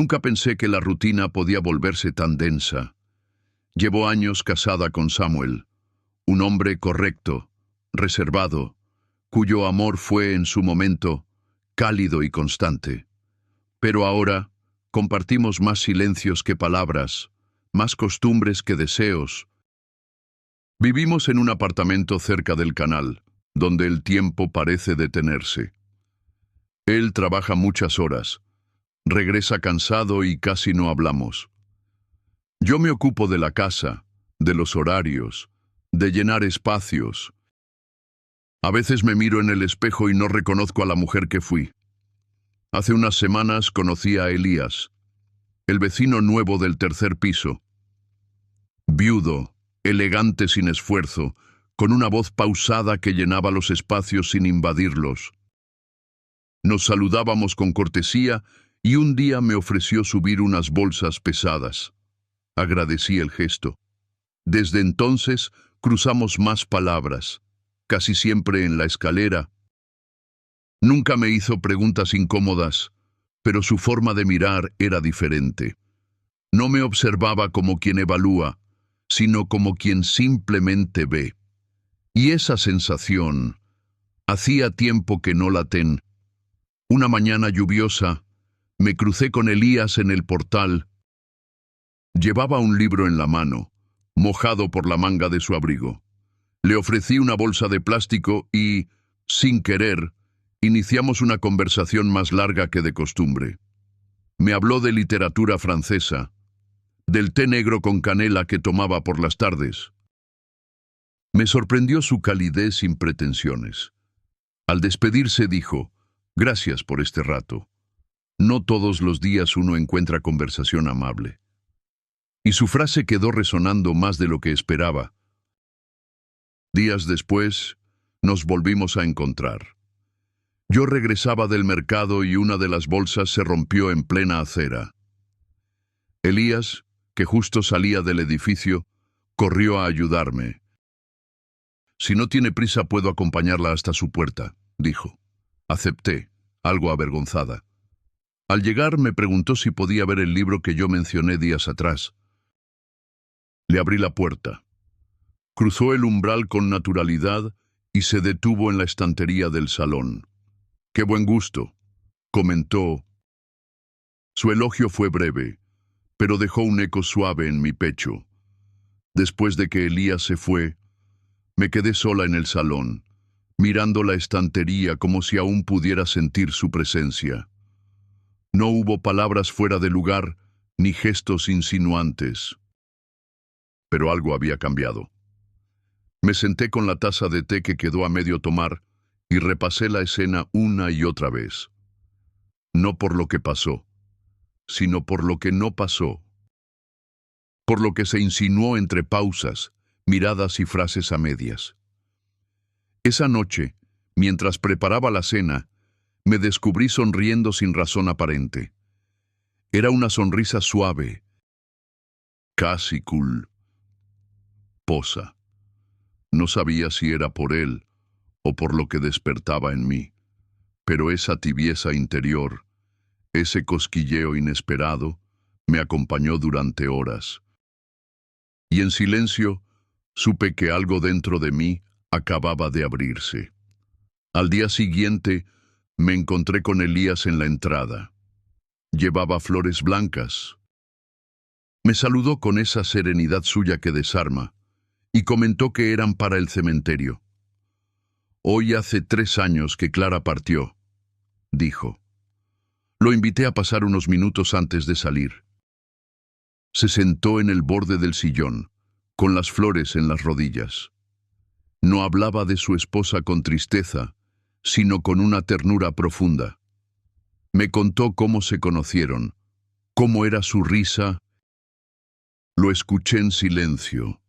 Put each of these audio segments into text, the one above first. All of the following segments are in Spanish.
Nunca pensé que la rutina podía volverse tan densa. Llevo años casada con Samuel, un hombre correcto, reservado, cuyo amor fue en su momento cálido y constante. Pero ahora compartimos más silencios que palabras, más costumbres que deseos. Vivimos en un apartamento cerca del canal, donde el tiempo parece detenerse. Él trabaja muchas horas, regresa cansado y casi no hablamos. Yo me ocupo de la casa, de los horarios, de llenar espacios. A veces me miro en el espejo y no reconozco a la mujer que fui. Hace unas semanas conocí a Elías, el vecino nuevo del tercer piso. Viudo, elegante sin esfuerzo, con una voz pausada que llenaba los espacios sin invadirlos. Nos saludábamos con cortesía y un día me ofreció subir unas bolsas pesadas. Agradecí el gesto. Desde entonces cruzamos más palabras, casi siempre en la escalera. Nunca me hizo preguntas incómodas, pero su forma de mirar era diferente. No me observaba como quien evalúa, sino como quien simplemente ve. Y esa sensación, hacía tiempo que no la ten. Una mañana lluviosa, me crucé con Elías en el portal. Llevaba un libro en la mano, mojado por la manga de su abrigo. Le ofrecí una bolsa de plástico y, sin querer, iniciamos una conversación más larga que de costumbre. Me habló de literatura francesa, del té negro con canela que tomaba por las tardes. Me sorprendió su calidez sin pretensiones. Al despedirse dijo, «Gracias por este rato. No todos los días uno encuentra conversación amable». Y su frase quedó resonando más de lo que esperaba. Días después, nos volvimos a encontrar. Yo regresaba del mercado y una de las bolsas se rompió en plena acera. Elías, que justo salía del edificio, corrió a ayudarme. «Si no tiene prisa puedo acompañarla hasta su puerta», dijo. Acepté, algo avergonzada. Al llegar me preguntó si podía ver el libro que yo mencioné días atrás. Le abrí la puerta. Cruzó el umbral con naturalidad y se detuvo en la estantería del salón. «Qué buen gusto», comentó. Su elogio fue breve, pero dejó un eco suave en mi pecho. Después de que Elías se fue, me quedé sola en el salón, mirando la estantería como si aún pudiera sentir su presencia. No hubo palabras fuera de lugar, ni gestos insinuantes. Pero algo había cambiado. Me senté con la taza de té que quedó a medio tomar y repasé la escena una y otra vez. No por lo que pasó, sino por lo que no pasó. Por lo que se insinuó entre pausas, miradas y frases a medias. Esa noche, mientras preparaba la cena, me descubrí sonriendo sin razón aparente. Era una sonrisa suave, casi culposa. No sabía si era por él o por lo que despertaba en mí, pero esa tibieza interior, ese cosquilleo inesperado, me acompañó durante horas. Y en silencio, supe que algo dentro de mí acababa de abrirse. Al día siguiente, me encontré con Elías en la entrada. Llevaba flores blancas. Me saludó con esa serenidad suya que desarma, y comentó que eran para el cementerio. «Hoy hace 3 años que Clara partió», dijo. Lo invité a pasar unos minutos antes de salir. Se sentó en el borde del sillón, con las flores en las rodillas. No hablaba de su esposa con tristeza, sino con una ternura profunda. Me contó cómo se conocieron, cómo era su risa. Lo escuché en silencio.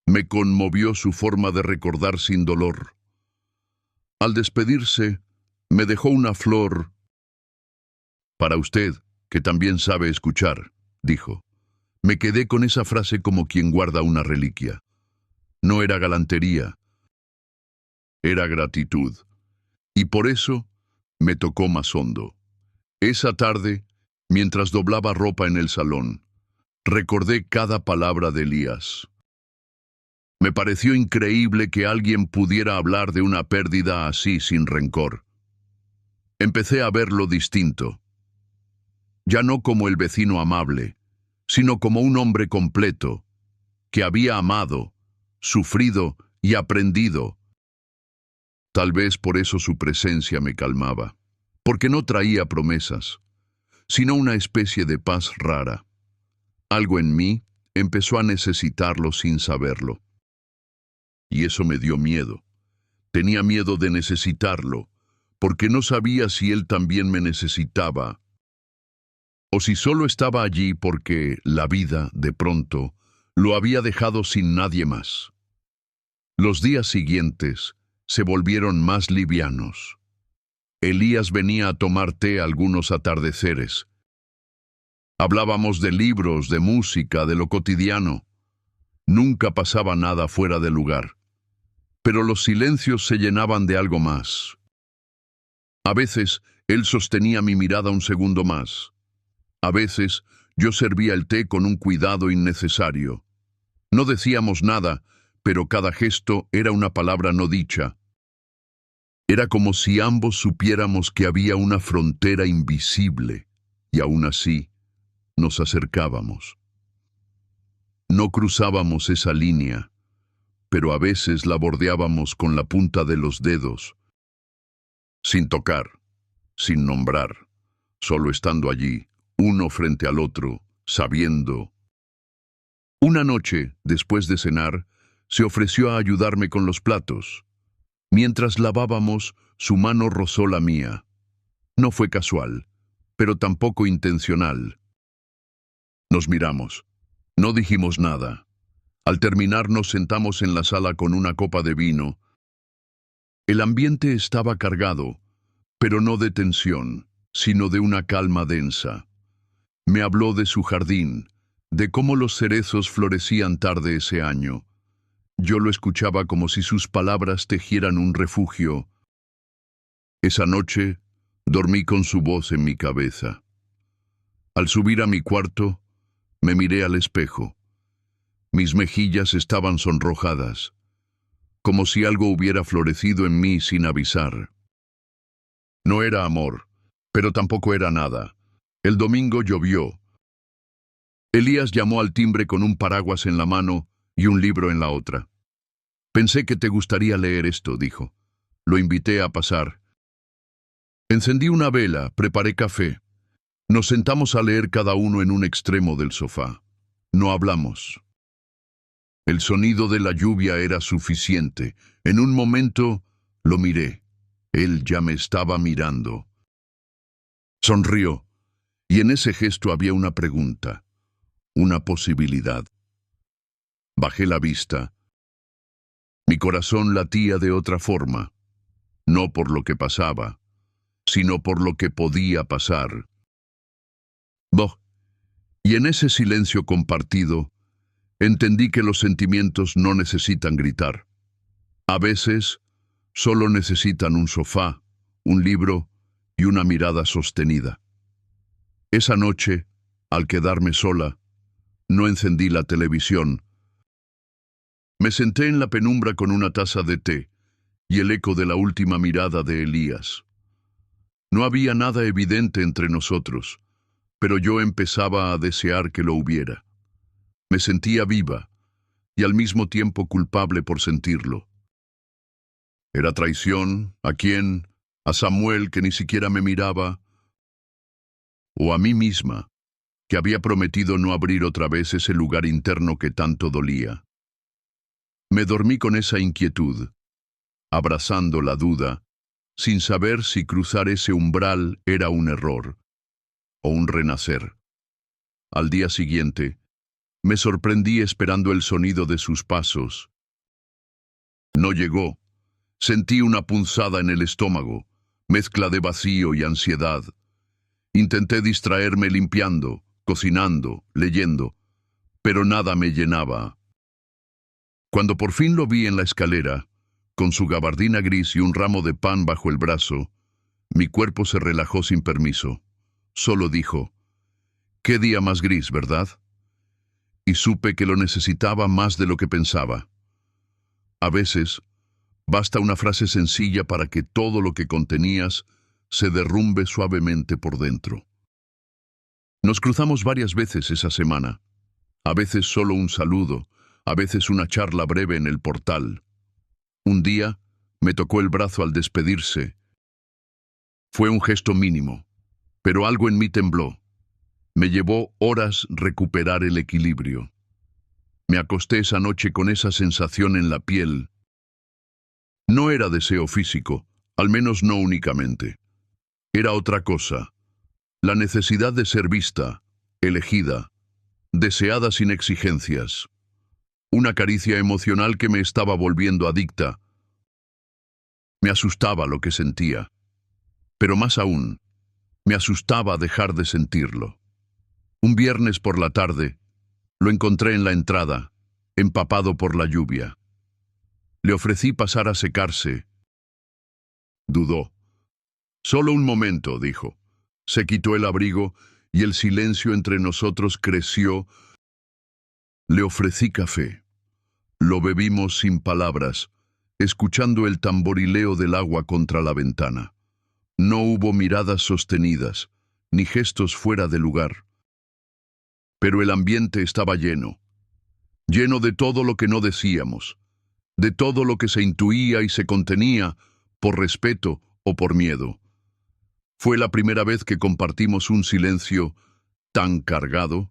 Me conmovió su forma de recordar sin dolor. Al despedirse, me dejó una flor. «Para usted, que también sabe escuchar», dijo. Me quedé con esa frase como quien guarda una reliquia. No era galantería, era gratitud. Y por eso me tocó más hondo. Esa tarde, Mientras doblaba ropa en el salón, recordé cada palabra de Elías. Me pareció increíble que alguien pudiera hablar de una pérdida así sin rencor. Empecé a verlo distinto, ya no como el vecino amable, sino como un hombre completo, que había amado, sufrido y aprendido. Tal vez por eso su presencia me calmaba, porque no traía promesas, sino una especie de paz rara. Algo en mí empezó a necesitarlo sin saberlo. Y eso me dio miedo. Tenía miedo de necesitarlo, porque no sabía si él también me necesitaba, o si solo estaba allí porque la vida, de pronto, lo había dejado sin nadie más. Los días siguientes se volvieron más livianos. Elías venía a tomar té algunos atardeceres. Hablábamos de libros, de música, de lo cotidiano. Nunca pasaba nada fuera de lugar. Pero los silencios se llenaban de algo más. A veces, él sostenía mi mirada un segundo más. A veces, yo servía el té con un cuidado innecesario. No decíamos nada, pero cada gesto era una palabra no dicha. Era como si ambos supiéramos que había una frontera invisible, y aún así, nos acercábamos. No cruzábamos esa línea, pero a veces la bordeábamos con la punta de los dedos, sin tocar, sin nombrar, solo estando allí, uno frente al otro, sabiendo. Una noche, después de cenar, se ofreció a ayudarme con los platos. Mientras lavábamos, su mano rozó la mía. No fue casual, pero tampoco intencional. Nos miramos. No dijimos nada. Al terminar nos sentamos en la sala con una copa de vino. El ambiente estaba cargado, pero no de tensión, sino de una calma densa. Me habló de su jardín, de cómo los cerezos florecían tarde ese año. Yo lo escuchaba como si sus palabras tejieran un refugio. Esa noche, dormí con su voz en mi cabeza. Al subir a mi cuarto, me miré al espejo. Mis mejillas estaban sonrojadas, como si algo hubiera florecido en mí sin avisar. No era amor, pero tampoco era nada. El domingo llovió. Elías llamó al timbre con un paraguas en la mano y un libro en la otra. Pensé que te gustaría leer esto, dijo. Lo invité a pasar. Encendí una vela, preparé café. Nos sentamos a leer cada uno en un extremo del sofá. No hablamos. El sonido de la lluvia era suficiente. En un momento lo miré. Él ya me estaba mirando. Sonrió, y en ese gesto había una pregunta, una posibilidad. Bajé la vista. Mi corazón latía de otra forma, no por lo que pasaba, sino por lo que podía pasar. Y en ese silencio compartido, entendí que los sentimientos no necesitan gritar. A veces, solo necesitan un sofá, un libro y una mirada sostenida. Esa noche, al quedarme sola, no encendí la televisión. Me senté en la penumbra con una taza de té y el eco de la última mirada de Elías. No había nada evidente entre nosotros, pero yo empezaba a desear que lo hubiera. Me sentía viva y al mismo tiempo culpable por sentirlo. ¿Era traición? ¿A quién? ¿A Samuel, que ni siquiera me miraba? ¿O a mí misma, que había prometido no abrir otra vez ese lugar interno que tanto dolía? Me dormí con esa inquietud, abrazando la duda, sin saber si cruzar ese umbral era un error o un renacer. Al día siguiente, me sorprendí esperando el sonido de sus pasos. No llegó. Sentí una punzada en el estómago, mezcla de vacío y ansiedad. Intenté distraerme limpiando, cocinando, leyendo, pero nada me llenaba. Cuando por fin lo vi en la escalera, con su gabardina gris y un ramo de pan bajo el brazo, mi cuerpo se relajó sin permiso. Solo dijo, Qué día más gris, ¿verdad? Y supe que lo necesitaba más de lo que pensaba. A veces, basta una frase sencilla para que todo lo que contenías se derrumbe suavemente por dentro. Nos cruzamos varias veces esa semana. A veces solo un saludo, a veces una charla breve en el portal. Un día, me tocó el brazo al despedirse. Fue un gesto mínimo, pero algo en mí tembló. Me llevó horas recuperar el equilibrio. Me acosté esa noche con esa sensación en la piel. No era deseo físico, al menos no únicamente. Era otra cosa, la necesidad de ser vista, elegida, deseada sin exigencias. Una caricia emocional que me estaba volviendo adicta. Me asustaba lo que sentía, pero más aún, me asustaba dejar de sentirlo. Un viernes por la tarde, lo encontré en la entrada, empapado por la lluvia. Le ofrecí pasar a secarse. Dudó. Solo un momento, dijo. Se quitó el abrigo y el silencio entre nosotros creció. Le ofrecí café. Lo bebimos sin palabras, escuchando el tamborileo del agua contra la ventana. No hubo miradas sostenidas, ni gestos fuera de lugar. Pero el ambiente estaba lleno de todo lo que no decíamos, de todo lo que se intuía y se contenía, por respeto o por miedo. Fue la primera vez que compartimos un silencio tan cargado.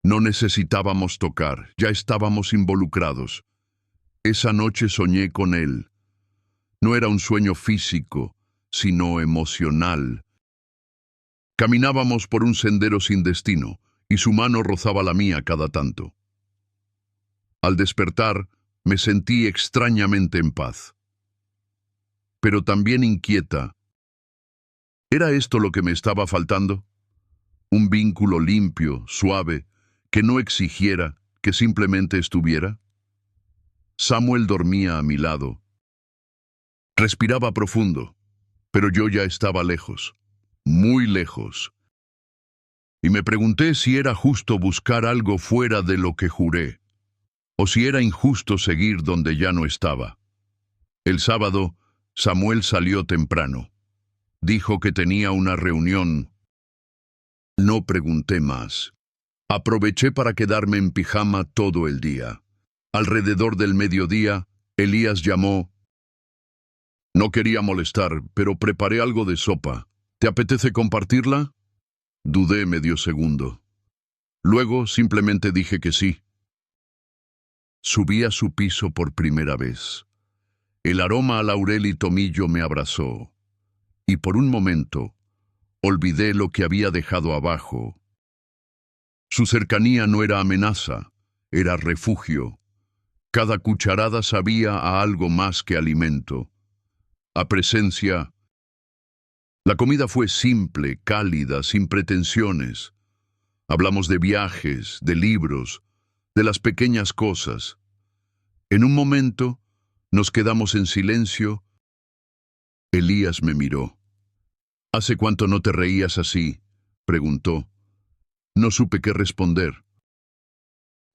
No necesitábamos tocar, ya estábamos involucrados. Esa noche soñé con él. No era un sueño físico, sino emocional. Caminábamos por un sendero sin destino, y su mano rozaba la mía cada tanto. Al despertar, me sentí extrañamente en paz, pero también inquieta. ¿Era esto lo que me estaba faltando? Un vínculo limpio, suave, que no exigiera, que simplemente estuviera. Samuel dormía a mi lado. Respiraba profundo, pero yo ya estaba lejos, muy lejos. Y me pregunté si era justo buscar algo fuera de lo que juré, o si era injusto seguir donde ya no estaba. El sábado, Samuel salió temprano. Dijo que tenía una reunión. No pregunté más. Aproveché para quedarme en pijama todo el día. Alrededor del mediodía, Elías llamó. No quería molestar, pero preparé algo de sopa. ¿Te apetece compartirla? Dudé medio segundo. Luego simplemente dije que sí. Subí a su piso por primera vez. El aroma a laurel y tomillo me abrazó. Y por un momento, olvidé lo que había dejado abajo. Su cercanía no era amenaza, era refugio. Cada cucharada sabía a algo más que alimento, a presencia. La comida fue simple, cálida, sin pretensiones. Hablamos de viajes, de libros, de las pequeñas cosas. En un momento, nos quedamos en silencio. Elías me miró. ¿Hace cuánto no te reías así?, preguntó. No supe qué responder.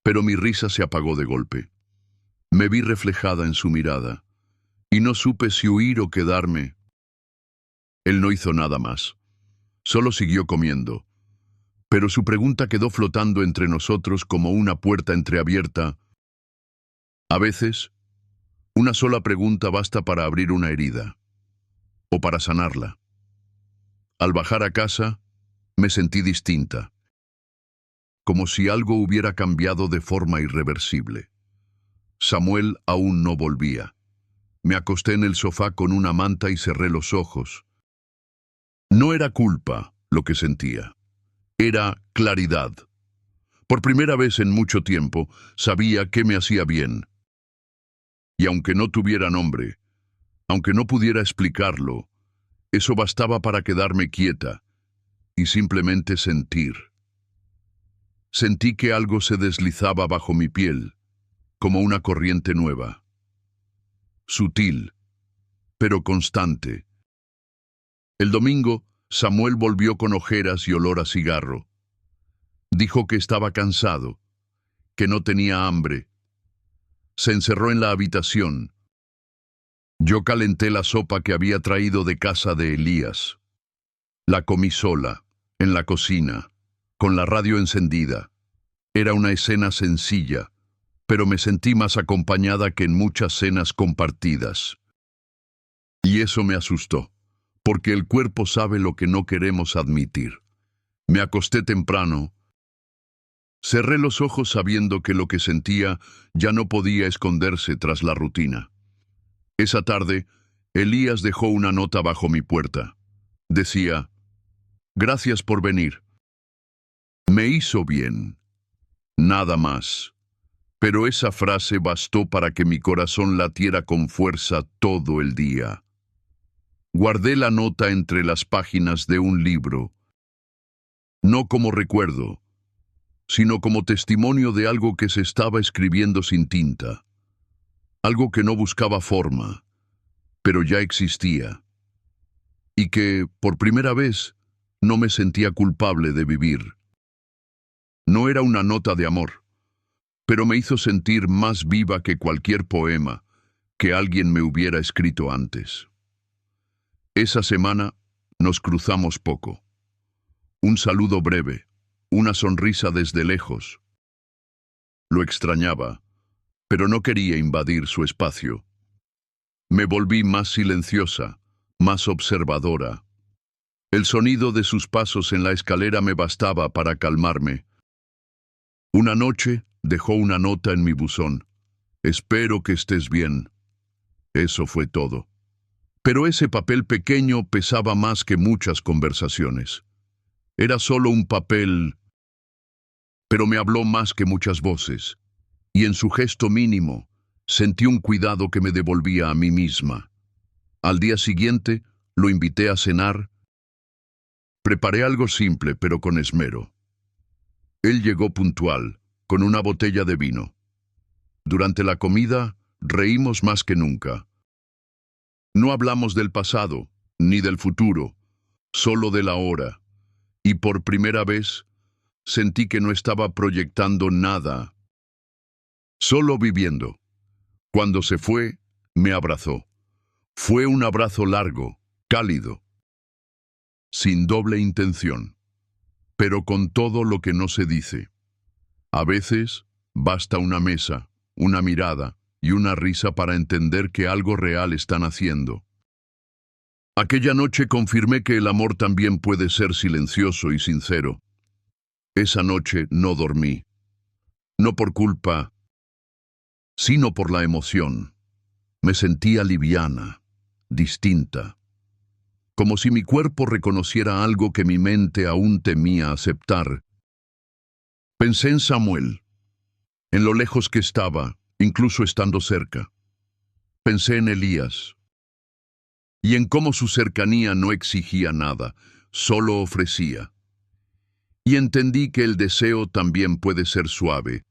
Pero mi risa se apagó de golpe. Me vi reflejada en su mirada, y no supe si huir o quedarme. Él no hizo nada más. Solo siguió comiendo. Pero su pregunta quedó flotando entre nosotros como una puerta entreabierta. A veces, una sola pregunta basta para abrir una herida, o para sanarla. Al bajar a casa, me sentí distinta, como si algo hubiera cambiado de forma irreversible. Samuel aún no volvía. Me acosté en el sofá con una manta y cerré los ojos. No era culpa lo que sentía, era claridad. Por primera vez en mucho tiempo, sabía qué me hacía bien. Y aunque no tuviera nombre, aunque no pudiera explicarlo, eso bastaba para quedarme quieta y simplemente sentir. Sentí que algo se deslizaba bajo mi piel, como una corriente nueva. Sutil, pero constante. El domingo, Samuel volvió con ojeras y olor a cigarro. Dijo que estaba cansado, que no tenía hambre. Se encerró en la habitación. Yo calenté la sopa que había traído de casa de Elías. La comí sola, en la cocina, con la radio encendida. Era una escena sencilla, pero me sentí más acompañada que en muchas cenas compartidas. Y eso me asustó, porque el cuerpo sabe lo que no queremos admitir. Me acosté temprano. Cerré los ojos sabiendo que lo que sentía ya no podía esconderse tras la rutina. Esa tarde, Elías dejó una nota bajo mi puerta. Decía: «Gracias por venir. Me hizo bien. Nada más». Pero esa frase bastó para que mi corazón latiera con fuerza todo el día. Guardé la nota entre las páginas de un libro, no como recuerdo, sino como testimonio de algo que se estaba escribiendo sin tinta, algo que no buscaba forma, pero ya existía, y que, por primera vez, no me sentía culpable de vivir. No era una nota de amor, pero me hizo sentir más viva que cualquier poema que alguien me hubiera escrito antes. Esa semana nos cruzamos poco. Un saludo breve, una sonrisa desde lejos. Lo extrañaba, pero no quería invadir su espacio. Me volví más silenciosa, más observadora. El sonido de sus pasos en la escalera me bastaba para calmarme. Una noche dejó una nota en mi buzón. «Espero que estés bien». Eso fue todo. Pero ese papel pequeño pesaba más que muchas conversaciones. Era solo un papel, pero me habló más que muchas voces. Y en su gesto mínimo, sentí un cuidado que me devolvía a mí misma. Al día siguiente, lo invité a cenar. Preparé algo simple, pero con esmero. Él llegó puntual, con una botella de vino. Durante la comida, reímos más que nunca. No hablamos del pasado, ni del futuro, solo de la hora. Y por primera vez, sentí que no estaba proyectando nada, solo viviendo. Cuando se fue, me abrazó. Fue un abrazo largo, cálido, sin doble intención, pero con todo lo que no se dice. A veces, basta una mesa, una mirada y una risa para entender que algo real están haciendo. Aquella noche confirmé que el amor también puede ser silencioso y sincero. Esa noche no dormí, no por culpa, sino por la emoción. Me sentía liviana, distinta, como si mi cuerpo reconociera algo que mi mente aún temía aceptar. Pensé en Samuel, en lo lejos que estaba, incluso estando cerca. Pensé en Elías, y en cómo su cercanía no exigía nada, solo ofrecía. Y entendí que el deseo también puede ser suave.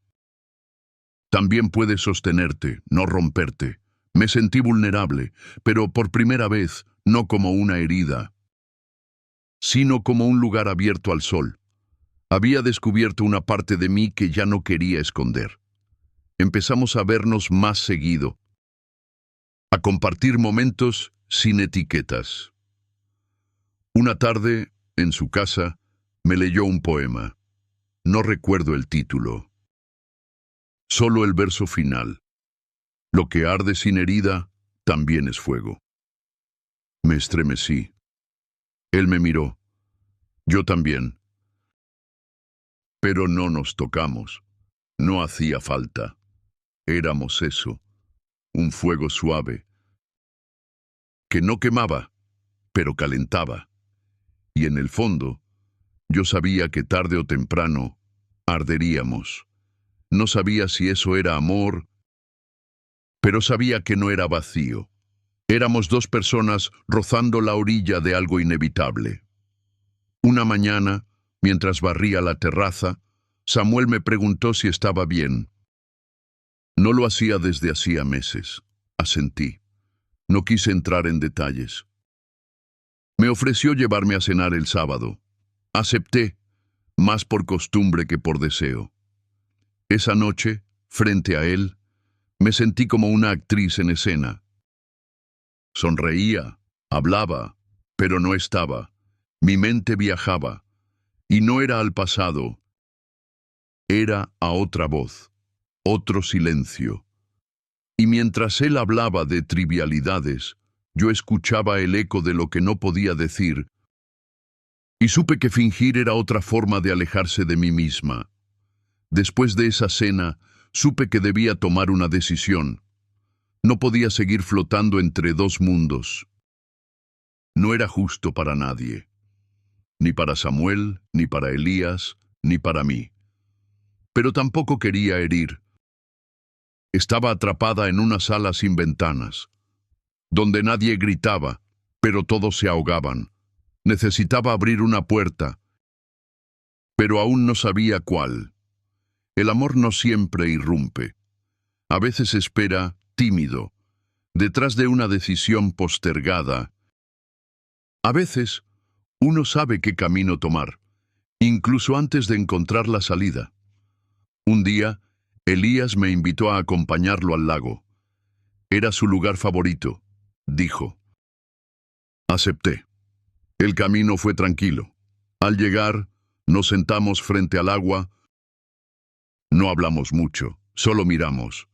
También puede sostenerte, no romperte. Me sentí vulnerable, pero por primera vez, no como una herida, sino como un lugar abierto al sol. Había descubierto una parte de mí que ya no quería esconder. Empezamos a vernos más seguido, a compartir momentos sin etiquetas. Una tarde, en su casa, me leyó un poema. No recuerdo el título. Solo el verso final. Lo que arde sin herida, también es fuego. Me estremecí. Él me miró. Yo también. Pero no nos tocamos. No hacía falta. Éramos eso. Un fuego suave, que no quemaba, pero calentaba. Y en el fondo, yo sabía que tarde o temprano arderíamos. No sabía si eso era amor, pero sabía que no era vacío. Éramos dos personas rozando la orilla de algo inevitable. Una mañana, mientras barría la terraza, Samuel me preguntó si estaba bien. No lo hacía desde hacía meses. Asentí. No quise entrar en detalles. Me ofreció llevarme a cenar el sábado. Acepté, más por costumbre que por deseo. Esa noche, frente a él, me sentí como una actriz en escena. Sonreía, hablaba, pero no estaba. Mi mente viajaba, y no era al pasado, era a otra voz, otro silencio. Y mientras él hablaba de trivialidades, yo escuchaba el eco de lo que no podía decir, y supe que fingir era otra forma de alejarse de mí misma. Después de esa cena, supe que debía tomar una decisión. No podía seguir flotando entre dos mundos. No era justo para nadie, ni para Samuel, ni para Elías, ni para mí. Pero tampoco quería herir. Estaba atrapada en una sala sin ventanas, donde nadie gritaba, pero todos se ahogaban. Necesitaba abrir una puerta, pero aún no sabía cuál. El amor no siempre irrumpe. A veces espera, tímido, detrás de una decisión postergada. A veces, uno sabe qué camino tomar, incluso antes de encontrar la salida. Un día, Elías me invitó a acompañarlo al lago. Era su lugar favorito, dijo. Acepté. El camino fue tranquilo. Al llegar, nos sentamos frente al agua. No hablamos mucho, solo miramos.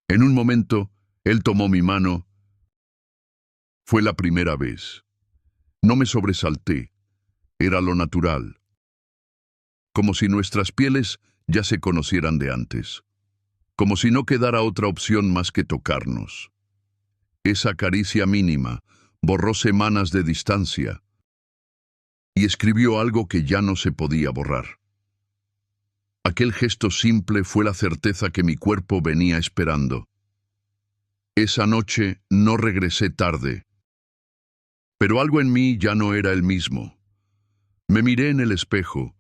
En un momento, él tomó mi mano. Fue la primera vez. No me sobresalté. Era lo natural. Como si nuestras pieles ya se conocieran de antes. Como si no quedara otra opción más que tocarnos. Esa caricia mínima borró semanas de distancia y escribió algo que ya no se podía borrar. Aquel gesto simple fue la certeza que mi cuerpo venía esperando. Esa noche no regresé tarde, pero algo en mí ya no era el mismo. Me miré en el espejo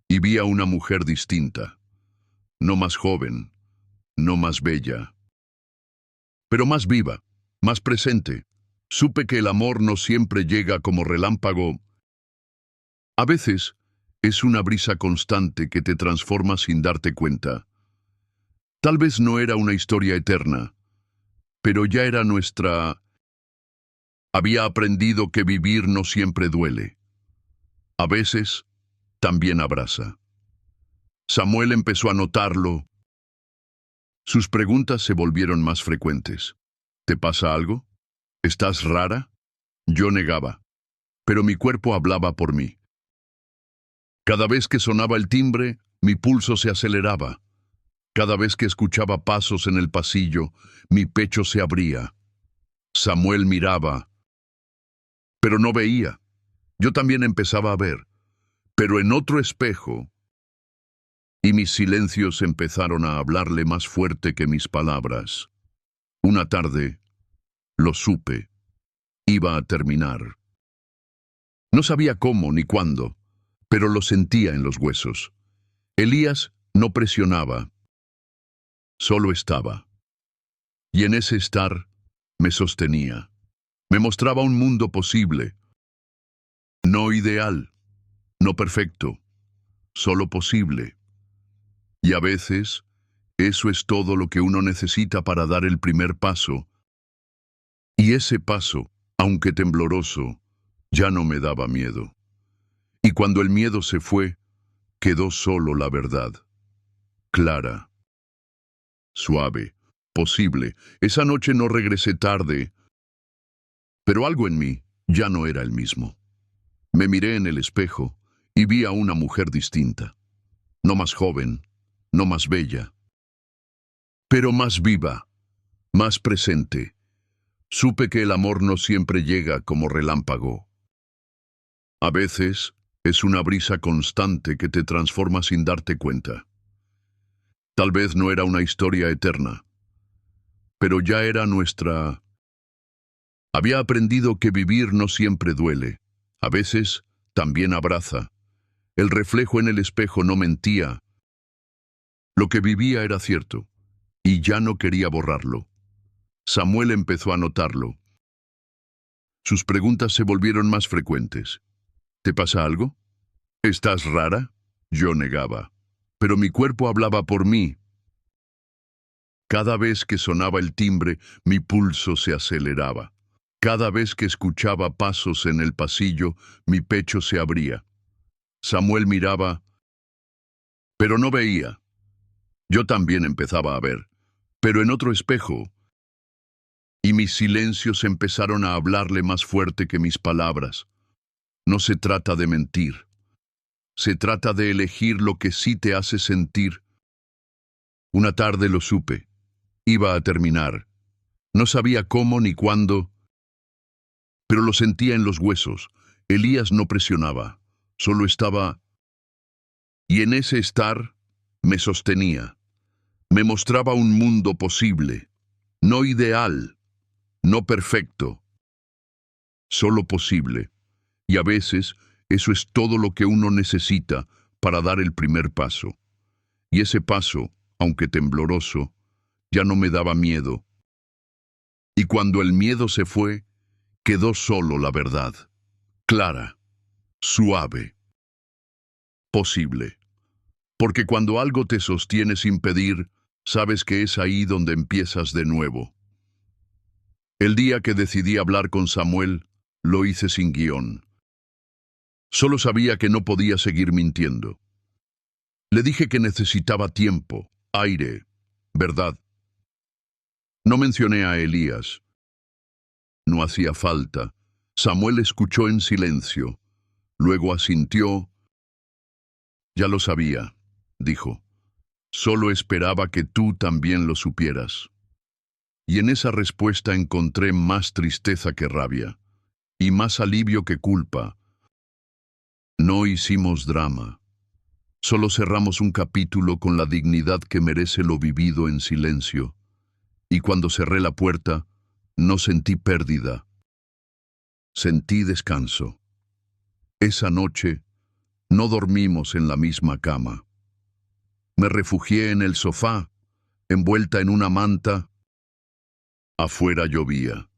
y vi a una mujer distinta, no más joven, no más bella, pero más viva, más presente. Supe que el amor no siempre llega como relámpago. A veces es una brisa constante que te transforma sin darte cuenta. Tal vez no era una historia eterna, pero ya era nuestra. Había aprendido que vivir no siempre duele. A veces también abraza. Samuel empezó a notarlo. Sus preguntas se volvieron más frecuentes. ¿Te pasa algo? ¿Estás rara? Yo negaba, pero mi cuerpo hablaba por mí. Cada vez que sonaba el timbre, mi pulso se aceleraba. Cada vez que escuchaba pasos en el pasillo, mi pecho se abría. Samuel miraba, pero no veía. Yo también empezaba a ver, pero en otro espejo, y mis silencios empezaron a hablarle más fuerte que mis palabras. Una tarde, lo supe, iba a terminar. No sabía cómo ni cuándo, pero lo sentía en los huesos. Elías no presionaba, solo estaba. Y en ese estar me sostenía. Me mostraba un mundo posible. No ideal, no perfecto, solo posible. Y a veces, eso es todo lo que uno necesita para dar el primer paso. Y ese paso, aunque tembloroso, ya no me daba miedo. Y cuando el miedo se fue, quedó solo la verdad. Clara. Suave. Posible. Esa noche no regresé tarde, pero algo en mí ya no era el mismo. Me miré en el espejo y vi a una mujer distinta. No más joven, no más bella, pero más viva, más presente. Supe que el amor no siempre llega como relámpago. A veces es una brisa constante que te transforma sin darte cuenta. Tal vez no era una historia eterna, pero ya era nuestra. Había aprendido que vivir no siempre duele. A veces también abraza. El reflejo en el espejo no mentía. Lo que vivía era cierto, y ya no quería borrarlo. Samuel empezó a notarlo. Sus preguntas se volvieron más frecuentes. ¿Te pasa algo? ¿Estás rara? Yo negaba, pero mi cuerpo hablaba por mí. Cada vez que sonaba el timbre, mi pulso se aceleraba. Cada vez que escuchaba pasos en el pasillo, mi pecho se abría. Samuel miraba, pero no veía. Yo también empezaba a ver, pero en otro espejo, y mis silencios empezaron a hablarle más fuerte que mis palabras. No se trata de mentir. Se trata de elegir lo que sí te hace sentir. Una tarde lo supe. Iba a terminar. No sabía cómo ni cuándo, pero lo sentía en los huesos. Elías no presionaba, solo estaba, y en ese estar me sostenía. Me mostraba un mundo posible, no ideal, no perfecto, solo posible. Y a veces eso es todo lo que uno necesita para dar el primer paso. Y ese paso, aunque tembloroso, ya no me daba miedo. Y cuando el miedo se fue, quedó solo la verdad, clara, suave, posible. Porque cuando algo te sostiene sin pedir, sabes que es ahí donde empiezas de nuevo. El día que decidí hablar con Samuel, lo hice sin guión. Solo sabía que no podía seguir mintiendo. Le dije que necesitaba tiempo, aire, verdad. No mencioné a Elías. No hacía falta. Samuel escuchó en silencio. Luego asintió. Ya lo sabía, dijo. Solo esperaba que tú también lo supieras. Y en esa respuesta encontré más tristeza que rabia, y más alivio que culpa. No hicimos drama. Solo cerramos un capítulo con la dignidad que merece lo vivido en silencio. Y cuando cerré la puerta, no sentí pérdida. Sentí descanso. Esa noche, no dormimos en la misma cama. Me refugié en el sofá, envuelta en una manta. Afuera llovía.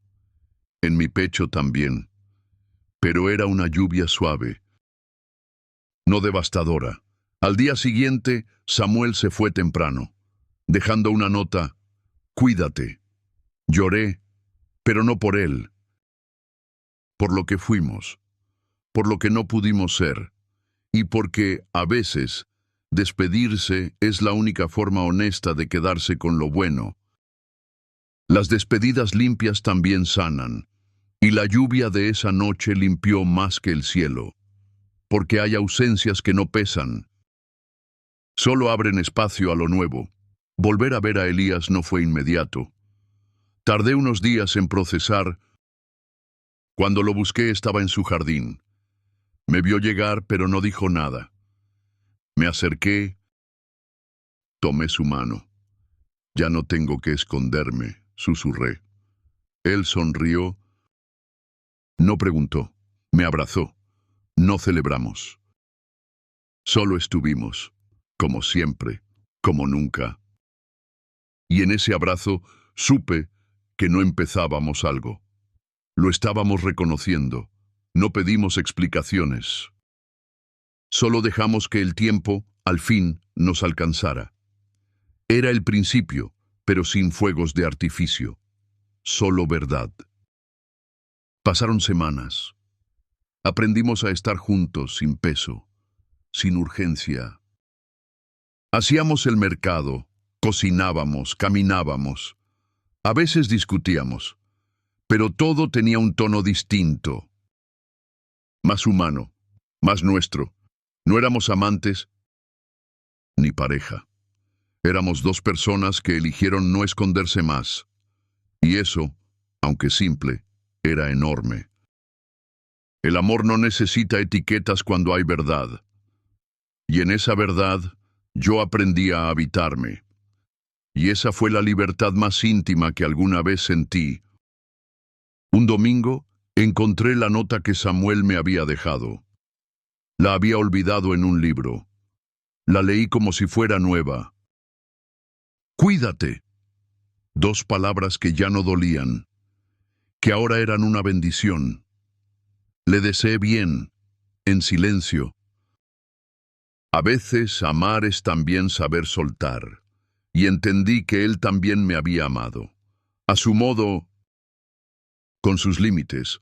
En mi pecho también. Pero era una lluvia suave, no devastadora. Al día siguiente, Samuel se fue temprano, dejando una nota: cuídate. Lloré, pero no por él, por lo que fuimos, por lo que no pudimos ser, y porque, a veces, despedirse es la única forma honesta de quedarse con lo bueno. Las despedidas limpias también sanan, y la lluvia de esa noche limpió más que el cielo, porque hay ausencias que no pesan, solo abren espacio a lo nuevo. Volver a ver a Elías no fue inmediato. Tardé unos días en procesar. Cuando lo busqué estaba en su jardín. Me vio llegar, pero no dijo nada. Me acerqué, tomé su mano. Ya no tengo que esconderme, susurré. Él sonrió. No preguntó. Me abrazó. No celebramos. Solo estuvimos, como siempre, como nunca. Y en ese abrazo supe que no empezábamos algo. Lo estábamos reconociendo. No pedimos explicaciones. Solo dejamos que el tiempo, al fin, nos alcanzara. Era el principio, pero sin fuegos de artificio. Solo verdad. Pasaron semanas. Aprendimos a estar juntos sin peso, sin urgencia. Hacíamos el mercado, cocinábamos, caminábamos. A veces discutíamos, pero todo tenía un tono distinto. Más humano, más nuestro. No éramos amantes ni pareja. Éramos dos personas que eligieron no esconderse más. Y eso, aunque simple, era enorme. El amor no necesita etiquetas cuando hay verdad. Y en esa verdad, yo aprendí a habitarme. Y esa fue la libertad más íntima que alguna vez sentí. Un domingo, encontré la nota que Samuel me había dejado. La había olvidado en un libro. La leí como si fuera nueva. Cuídate. Dos palabras que ya no dolían, que ahora eran una bendición. Le deseé bien, en silencio. A veces amar es también saber soltar, y entendí que él también me había amado. A su modo, con sus límites,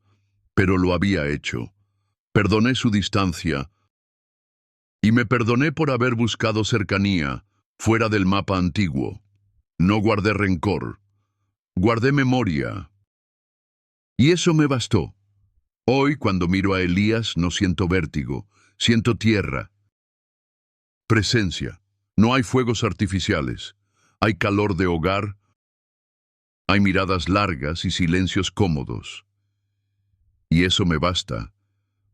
pero lo había hecho. Perdoné su distancia, y me perdoné por haber buscado cercanía, fuera del mapa antiguo. No guardé rencor, guardé memoria. Y eso me bastó. Hoy, cuando miro a Elías, no siento vértigo, siento tierra, presencia. No hay fuegos artificiales, hay calor de hogar, hay miradas largas y silencios cómodos. Y eso me basta,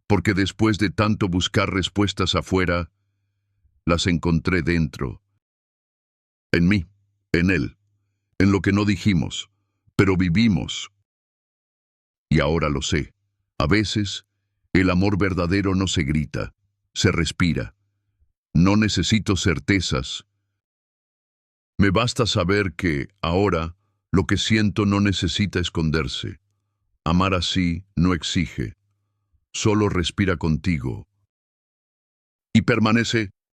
porque después de tanto buscar respuestas afuera, las encontré dentro, en mí, en él, en lo que no dijimos, pero vivimos. Y ahora lo sé. A veces, el amor verdadero no se grita, se respira. No necesito certezas. Me basta saber que, ahora, lo que siento no necesita esconderse. Amar así no exige, solo respira contigo. Y permanece